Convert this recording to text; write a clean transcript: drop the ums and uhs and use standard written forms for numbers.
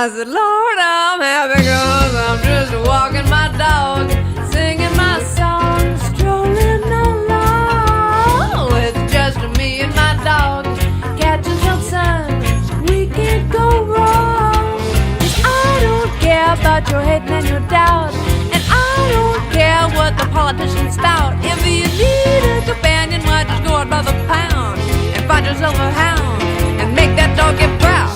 I said, Lord, I'm happy 'cause I'm just walking my dog, singing my song, strolling along with just me and my dog, catching some sun. We can't go wrong. 'Cause I don't care about your hate and your doubt, and I don't care what the politicians spout. If you need a companion, why just go out by the pound and find yourself a hound and make that dog get proud.